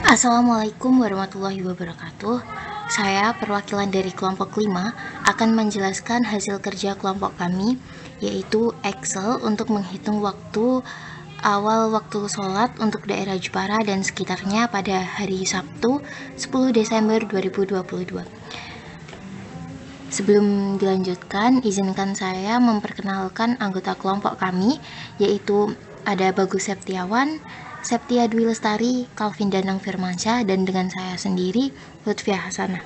Assalamualaikum warahmatullahi wabarakatuh. Saya perwakilan dari kelompok 5 akan menjelaskan hasil kerja kelompok kami, yaitu Excel untuk menghitung awal waktu sholat untuk daerah Jepara dan sekitarnya pada hari Sabtu 10 Desember 2022. Sebelum dilanjutkan, izinkan saya memperkenalkan anggota kelompok kami, yaitu ada Bagus Septiawan, Septia Dwi Lestari, Calvin Danang Firmansyah, dan dengan saya sendiri, Lutfiah Hasanah.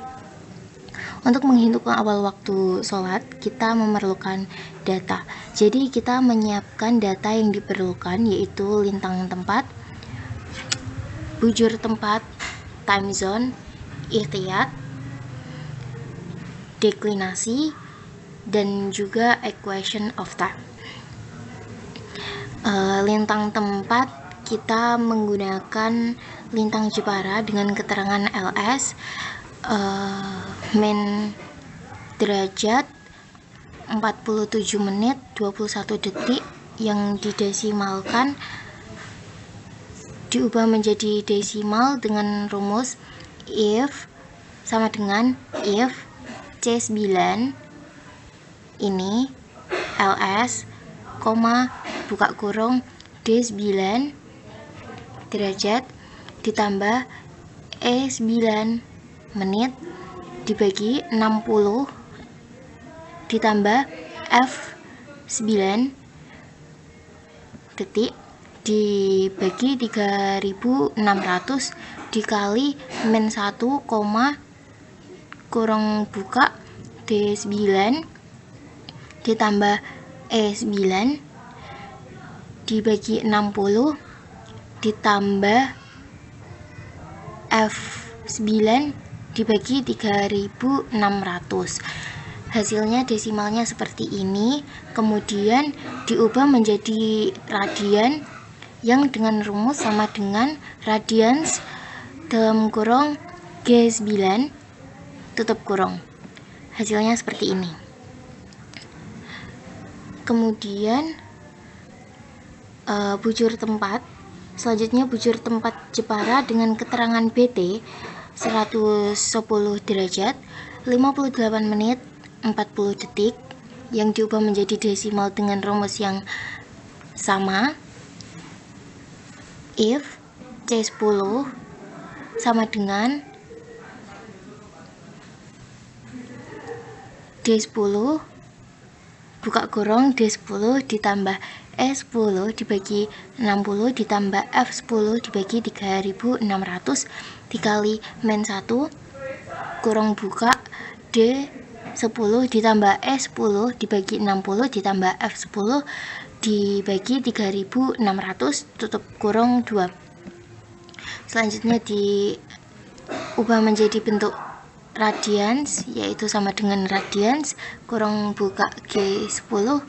Untuk menghitung awal waktu sholat, kita memerlukan data. Jadi kita menyiapkan data yang diperlukan, yaitu lintang tempat, bujur tempat, time zone, ihtiyat, deklinasi, dan juga equation of time. Lintang tempat kita menggunakan lintang Jepara dengan keterangan LS, min derajat 47 menit 21 detik yang didesimalkan diubah menjadi desimal dengan rumus if sama dengan if C9 ini LS, buka kurung D9 derajat ditambah E9 menit dibagi 60 ditambah F9 detik dibagi 3600 dikali min 1, kurung buka D9 ditambah E9 dibagi 60 ditambah F9 dibagi 3600. Hasilnya desimalnya seperti ini, kemudian diubah menjadi radian yang dengan rumus sama dengan radians dalam kurung G9 tutup kurung. Hasilnya seperti ini. Kemudian bujur tempat, selanjutnya bujur tempat Jepara dengan keterangan BT 110 derajat 58 menit 40 detik yang diubah menjadi desimal dengan rumus yang sama, if C10 sama dengan D10 buka kurung D10 ditambah E10 dibagi 60 ditambah F10 dibagi 3600 dikali min 1 kurung buka D10 ditambah E10 dibagi 60 ditambah F10 dibagi 3600 tutup kurung 2. Selanjutnya diubah menjadi bentuk radians, yaitu sama dengan radians kurung buka G10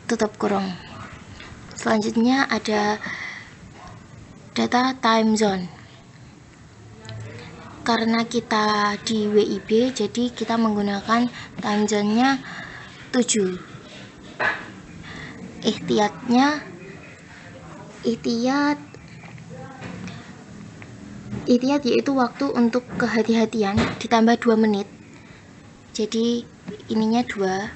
tutup kurung. Selanjutnya ada data time zone. Karena kita di WIB, jadi kita menggunakan time zone-nya 7. Ihtiyat yaitu waktu untuk kehati-hatian ditambah 2 menit. Jadi ininya 2.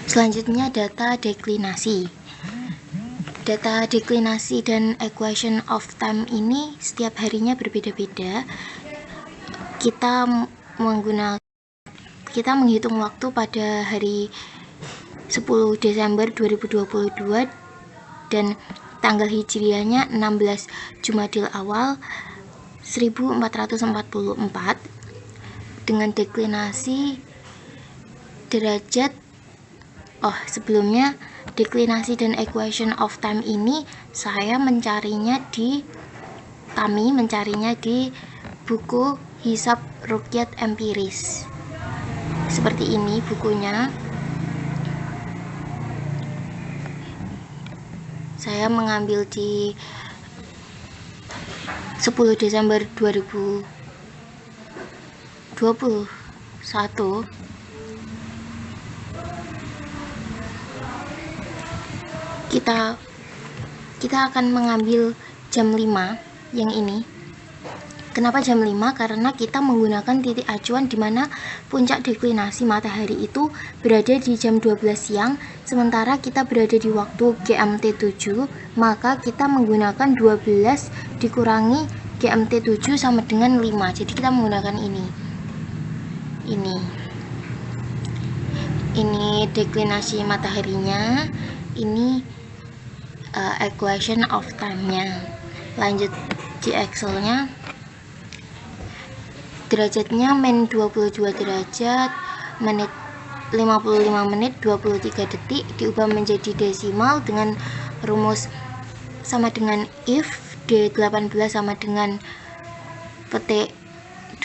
Selanjutnya data deklinasi. Data deklinasi dan equation of time ini setiap harinya berbeda-beda. Kita menghitung waktu pada hari 10 Desember 2022 dan tanggal hijriahnya 16 Jumadil Awal 1444 dengan deklinasi derajat. Sebelumnya deklinasi dan equation of time ini kami mencarinya di buku Hisab Ruqyat Empiris. Seperti ini bukunya. Saya mengambil di 10 Desember 2021. Kita kita akan mengambil jam 5 yang ini. Kenapa jam 5? Karena kita menggunakan titik acuan di mana puncak deklinasi matahari itu berada di jam 12 siang, sementara kita berada di waktu GMT 7, maka kita menggunakan 12 dikurangi GMT 7 sama dengan 5. Jadi kita menggunakan ini. Ini deklinasi mataharinya, ini equation of time-nya. Lanjut di Excel-nya, derajatnya min 22 derajat, menit 55 menit 23 detik, diubah menjadi desimal dengan rumus sama dengan if D18 sama dengan petik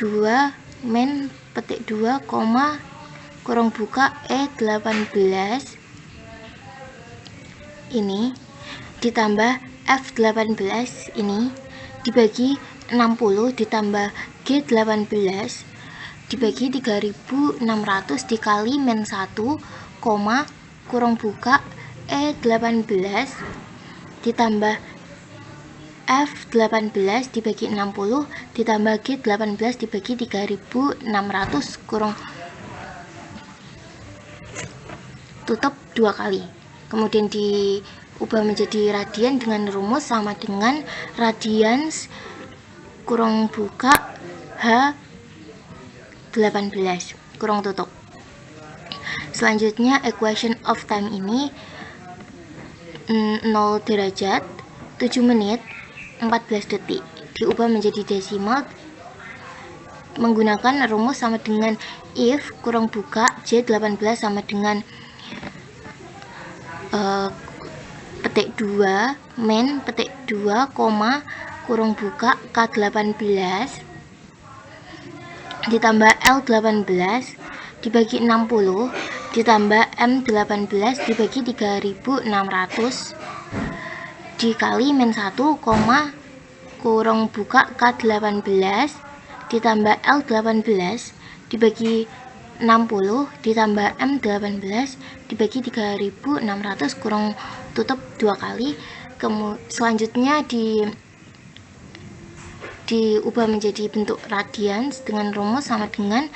2 min petik 2, kurung buka E18 ini ditambah F18 ini dibagi 60 ditambah G18 dibagi 3600 dikali min 1, kurung buka E18 ditambah F18 dibagi 60 ditambah G18 dibagi 3600 kurung tutup 2 kali. Kemudian diubah menjadi radian dengan rumus sama dengan radians kurung buka H18 kurung tutup. Selanjutnya equation of time ini 0 derajat 7 menit 14 detik diubah menjadi desimal menggunakan rumus sama dengan if kurung buka J18 sama dengan petik 2 min petik 2, kurung buka K18 ditambah L18 dibagi 60 ditambah M18 dibagi 3600 dikali min 1, kurung buka K18 ditambah L18 dibagi 60 ditambah M18 dibagi 3600 kurung tutup 2 kali. Selanjutnya diubah menjadi bentuk radians dengan rumus sama dengan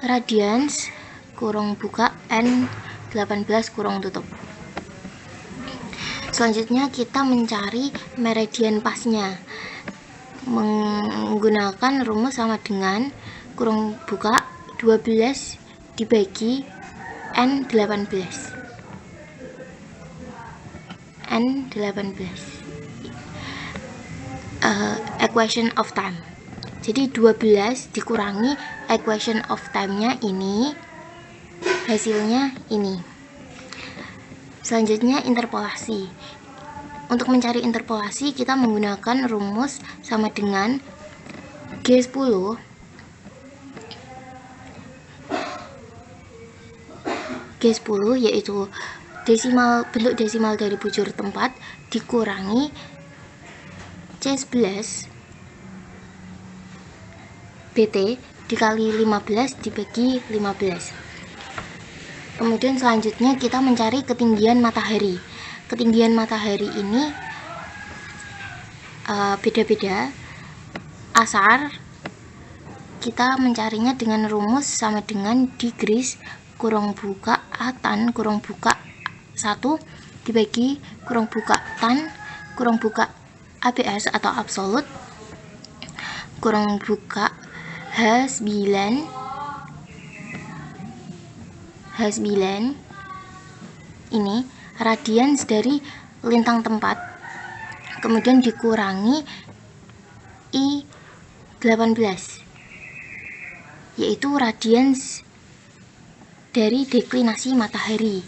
radians kurung buka N18 kurung tutup. Selanjutnya kita mencari meridian pasnya menggunakan rumus sama dengan kurung buka 12 dibagi N18 equation of time. Jadi 12 dikurangi equation of time-nya ini, hasilnya ini. Selanjutnya interpolasi. Untuk mencari interpolasi kita menggunakan rumus sama dengan G10 yaitu bentuk desimal dari bujur tempat dikurangi C11 BT dikali 15 dibagi 15. Kemudian selanjutnya kita mencari ketinggian matahari. Ketinggian matahari ini beda-beda. Asar kita mencarinya dengan rumus sama dengan degrees kurung buka tan kurung buka 1 dibagi kurung buka tan kurung buka ABS atau absolut kurung buka H9 ini radians dari lintang tempat, kemudian dikurangi I18 yaitu radians dari deklinasi matahari,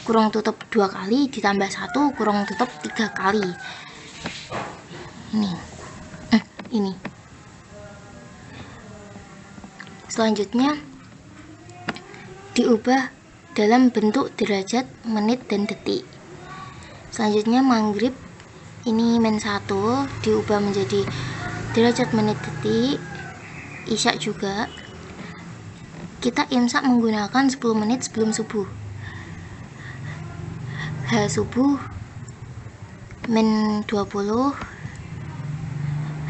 kurung tutup 2 kali ditambah 1 kurung tutup 3 kali. Ini selanjutnya diubah dalam bentuk derajat, menit, dan detik. Selanjutnya maghrib ini min 1 diubah menjadi derajat, menit, detik. Isya juga kita imsak menggunakan 10 menit sebelum subuh. H subuh min 20,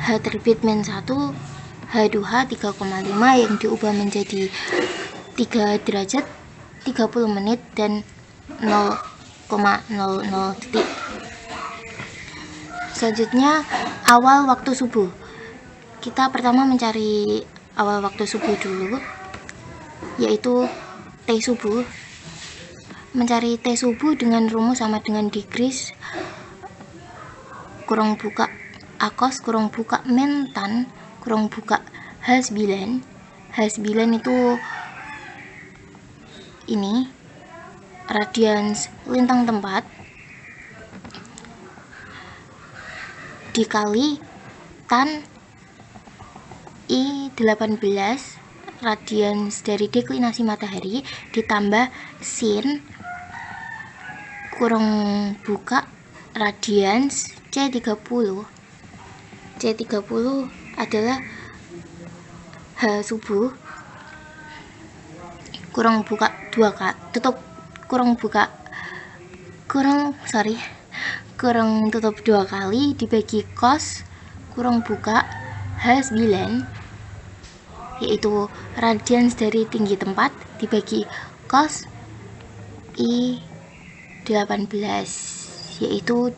H terbit min 1, H2H 3,5 yang diubah menjadi 3 derajat 30 menit dan 0,00 detik. Selanjutnya awal waktu subuh. Kita pertama mencari awal waktu subuh dulu, yaitu T subuh. Mencari T subuh dengan rumus sama dengan degrees kurang buka akos kurang buka mentan kurang buka H9. H9 itu ini radians lintang tempat dikali tan I18 radians dari deklinasi matahari ditambah sin kurang buka radians C30. C30 adalah H subuh kurang buka kurang tutup 2 kali dibagi cos kurang buka H9, yaitu radians dari tinggi tempat dibagi cos I18, yaitu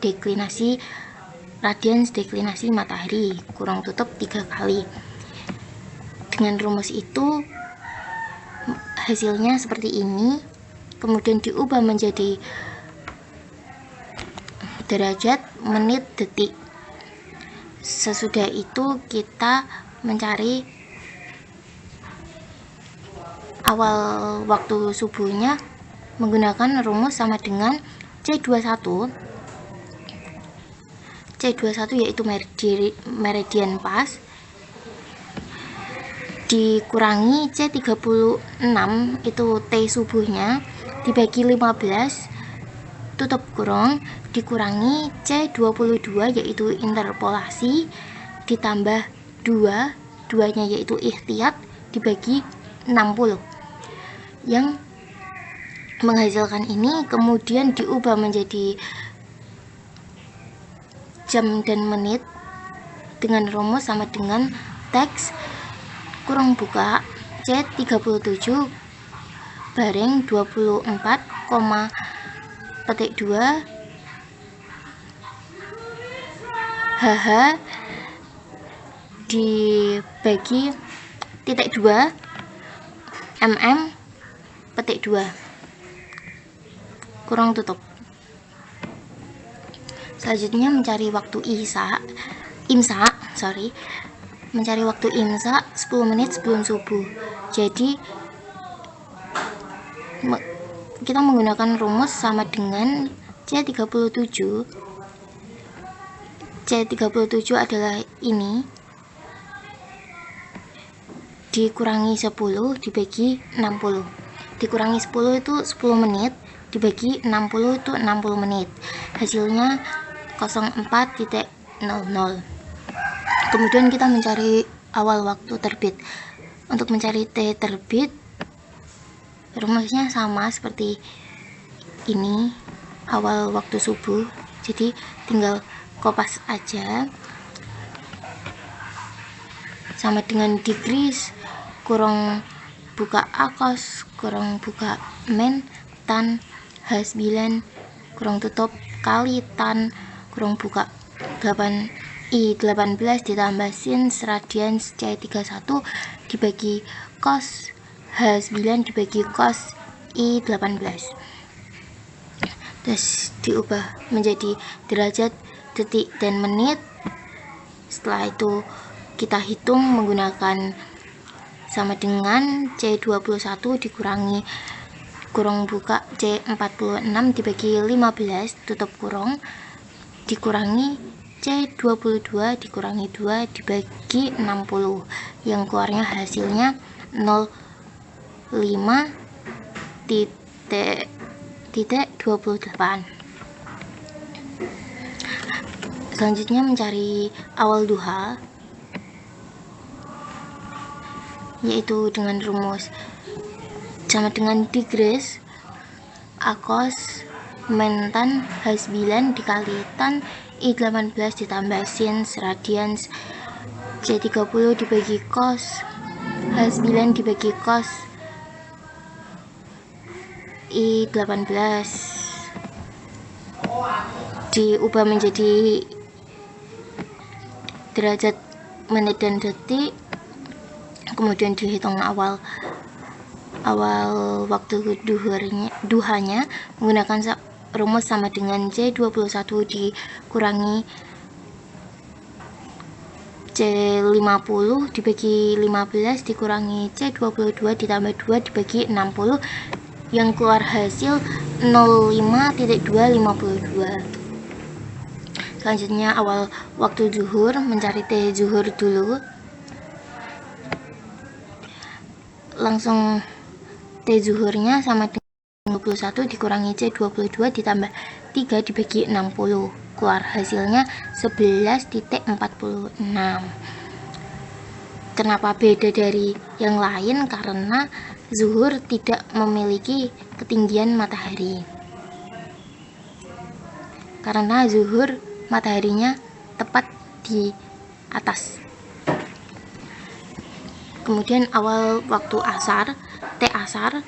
radians deklinasi matahari kurang tutup 3 kali. Dengan rumus itu hasilnya seperti ini, kemudian diubah menjadi derajat, menit, detik. Sesudah itu kita mencari awal waktu subuhnya menggunakan rumus sama dengan C21 yaitu meridian pas dikurangi C36 itu T subuhnya dibagi 15 tutup kurung dikurangi C22 yaitu interpolasi ditambah 2 nya yaitu ihtiyat dibagi 60 yang menghasilkan ini kemudian diubah menjadi jam dan menit dengan rumus sama dengan teks kurang buka C37 bareng 24, petik 2 HH dibagi titik 2 mm petik 2 kurang tutup. Selanjutnya mencari waktu mencari waktu imsa 10 menit sebelum subuh. Jadi kita menggunakan rumus sama dengan C37 adalah ini dikurangi 10 dibagi 60 dikurangi 10 itu 10 menit dibagi 60 itu 60 menit hasilnya 04.00. Kemudian kita mencari awal waktu terbit. Untuk mencari T terbit rumusnya sama seperti ini, awal waktu subuh, jadi tinggal kopas aja sama dengan degrees kurang buka akos kurang buka men tan H9 kurang tutup kali tan kurang buka 8I18 ditambah sin radians C31 dibagi cos H9 dibagi cos I18, terus diubah menjadi derajat, detik, dan menit. Setelah itu kita hitung menggunakan sama dengan C21 dikurangi kurung buka C46 dibagi 15 tutup kurung dikurangi C22 dikurangi 2 dibagi 60 yang keluarnya hasilnya 05.28. Selanjutnya mencari awal duha, yaitu dengan rumus sama dengan degrees akos mentan H9 dikali tan I18 ditambah sin radians C30 dibagi cos H9 dibagi cos I18 diubah menjadi derajat menit dan detik, kemudian dihitung awal waktu duhanya menggunakan rumus sama dengan C21 dikurangi C50 dibagi 15 dikurangi C22 ditambah 2 dibagi 60, yang keluar hasil 05.252. Selanjutnya awal waktu zuhur, mencari T zuhur dulu. Langsung T zuhurnya sama dengan 21 dikurangi C22 ditambah 3 dibagi 60. Keluar hasilnya 11.46. Kenapa beda dari yang lain? Karena zuhur tidak memiliki ketinggian matahari. Karena zuhur mataharinya tepat di atas. Kemudian awal waktu asar, T asar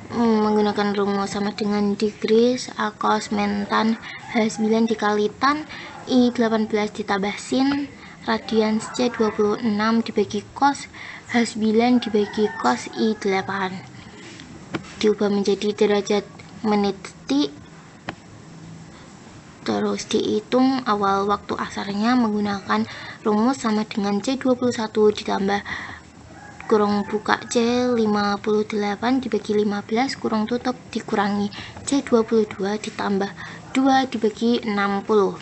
menggunakan rumus sama dengan degrees A cos men tan H9 dikali tan I18 ditambah sin radians C26 dibagi cos H9 dibagi cos I8, diubah menjadi derajat menit detik. Terus dihitung awal waktu asarnya menggunakan rumus sama dengan C21 ditambah kurung buka C58 dibagi 15 kurung tutup dikurangi C22 ditambah 2 dibagi 60,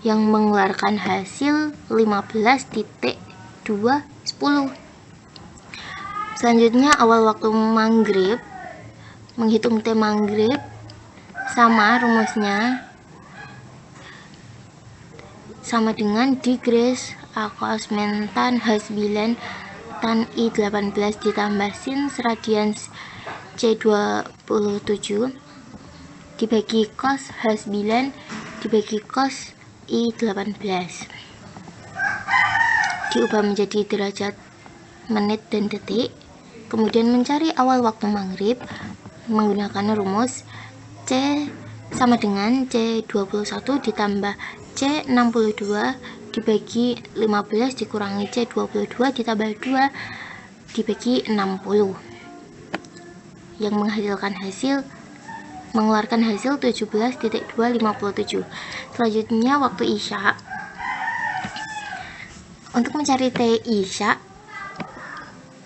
yang mengeluarkan hasil 15.210. Selanjutnya awal waktu maghrib, menghitung T maghrib sama rumusnya sama dengan degrees A cos men tan H9 tan I18 ditambah sin radians C27 dibagi cos H9 dibagi cos I18, diubah menjadi derajat menit dan detik. Kemudian mencari awal waktu maghrib menggunakan rumus C sama dengan C21 ditambah C62 dibagi 15 dikurangi C22 ditambah 2 dibagi 60, yang mengeluarkan hasil 17.257. Selanjutnya waktu isya. Untuk mencari T isya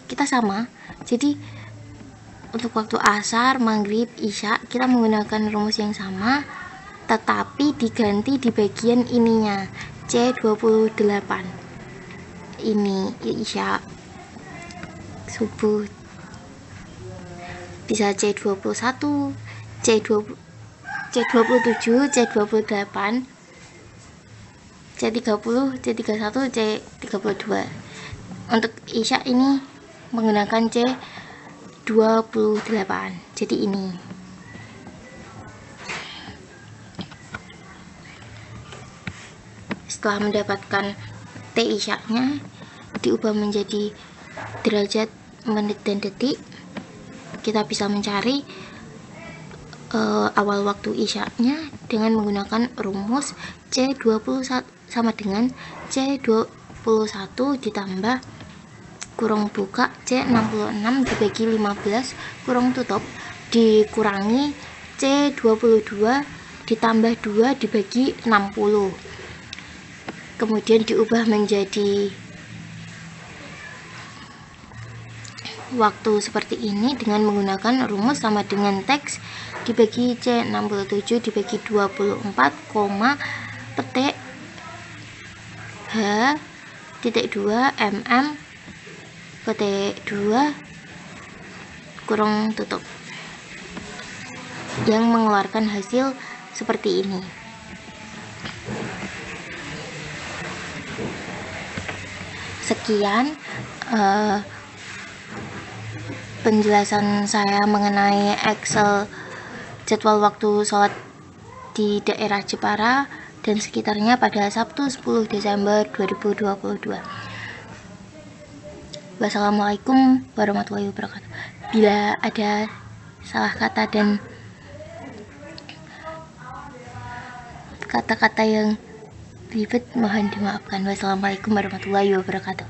kita sama, jadi untuk waktu asar, maghrib, isya kita menggunakan rumus yang sama, tetapi diganti di bagian ininya C28. Ini isya subuh bisa C21, C27, C28, C30, C31, C32. Untuk isya ini menggunakan C28. Jadi ini. Setelah mendapatkan T isya-nya, diubah menjadi derajat menit dan detik, kita bisa mencari awal waktu isya-nya dengan menggunakan rumus C21 sama dengan C21 ditambah kurung buka C66 dibagi 15 kurung tutup dikurangi C22 ditambah 2 dibagi 60, kemudian diubah menjadi waktu seperti ini dengan menggunakan rumus sama dengan teks dibagi C67 dibagi 24, petik H.2 mm petik 2 kurung tutup, yang mengeluarkan hasil seperti ini. Sekian penjelasan saya mengenai Excel jadwal waktu sholat di daerah Jepara dan sekitarnya pada Sabtu 10 Desember 2022. Wassalamualaikum warahmatullahi wabarakatuh. Bila ada salah kata dan kata-kata yang ribet mohon dimaafkan. Wassalamualaikum warahmatullahi wabarakatuh.